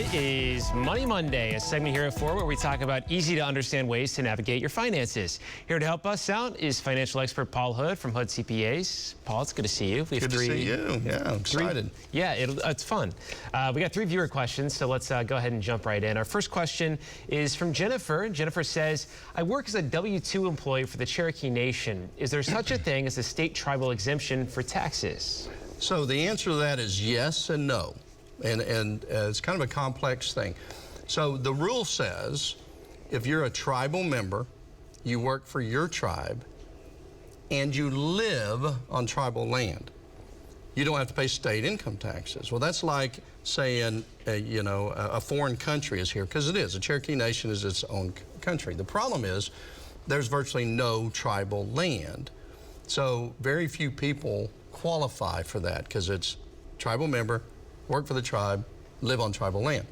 It is Money Monday, a segment here at 4 where we talk about easy-to-understand ways to navigate your finances. Here to help us out is financial expert Paul Hood from Hood CPAs. Paul, it's good to see you. We have good to see you. Yeah, I'm excited. It's fun. We got 3 viewer questions, so let's go ahead and jump right in. Our first question is from Jennifer. Jennifer says, I work as a W-2 employee for the Cherokee Nation. Is there such a thing as a state tribal exemption for taxes? So the answer to that is yes and no. And it's kind of a complex thing. So the rule says if you're a tribal member, you work for your tribe, and you live on tribal land, you don't have to pay state income taxes. Well, that's like saying, a foreign country is here, because it is. The Cherokee Nation is its own country. The problem is there's virtually no tribal land. So very few people qualify for that because it's tribal member, work for the tribe, live on tribal land.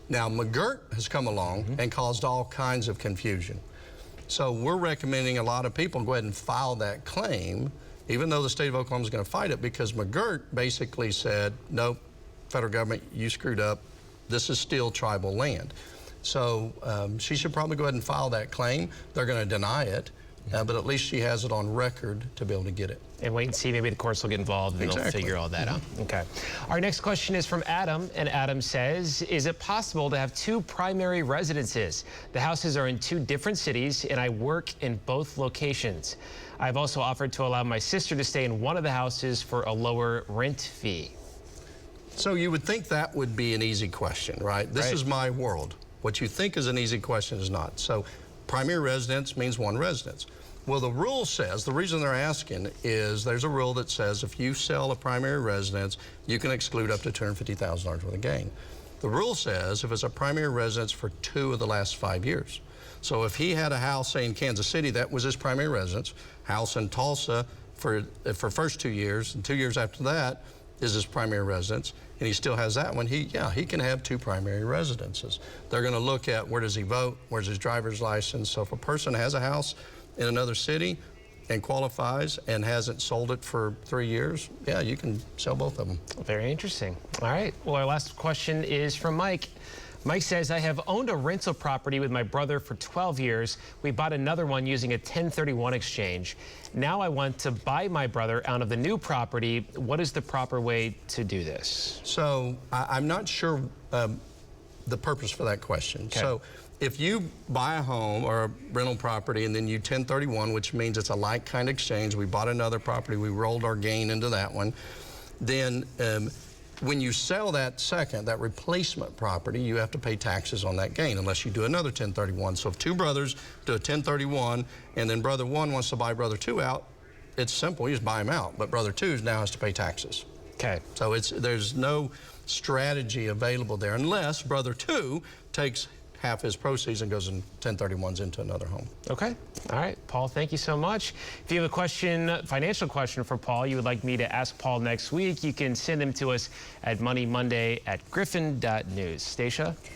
Now, McGirt has come along and caused all kinds of confusion. So we're recommending a lot of people go ahead and file that claim, even though the state of Oklahoma is going to fight it, because McGirt basically said, nope, federal government, you screwed up. This is still tribal land. So she should probably go ahead and file that claim. They're going to deny it. But at least she has it on record to be able to get it. And wait and see, maybe the courts will get involved and they'll figure all that out. Okay. Our next question is from Adam, and Adam says, is it possible to have 2 primary residences? The houses are in 2 different cities, and I work in both locations. I've also offered to allow my sister to stay in one of the houses for a lower rent fee. So you would think that would be an easy question, right? This is my world. What you think is an easy question is not. So primary residence means 1 residence. Well, the rule says, the reason they're asking is there's a rule that says if you sell a primary residence, you can exclude up to $250,000 worth of gain. The rule says if it's a primary residence for 2 of the last 5 years. So if he had a house, say in Kansas City, that was his primary residence, house in Tulsa for first 2 years, and 2 years after that is his primary residence, and he still has that one, he can have 2 primary residences. They're going to look at where does he vote, where's his driver's license. So if a person has a house in another city and qualifies and hasn't sold it for 3 years, yeah, you can sell both of them. Very interesting. All right. Well, our last question is from Mike. Mike says, I have owned a rental property with my brother for 12 years. We bought another one using a 1031 exchange. Now I want to buy my brother out of the new property. What is the proper way to do this? So I'm not sure the purpose for that question. Okay. So if you buy a home or a rental property and then you 1031, which means it's a like kind exchange, we bought another property, we rolled our gain into that one, then when you sell that replacement property, you have to pay taxes on that gain unless you do another 1031. So if 2 brothers do a 1031 and then brother 1 wants to buy brother 2 out, it's simple, you just buy him out. But brother 2 now has to pay taxes. Okay. So there's no strategy available there unless brother 2 takes half his proceeds and goes in 1031s into another home. Okay. All right, Paul, thank you so much. If you have a question, financial question for Paul, you would like me to ask Paul next week, you can send them to us at moneymonday@griffin.news. Stacia?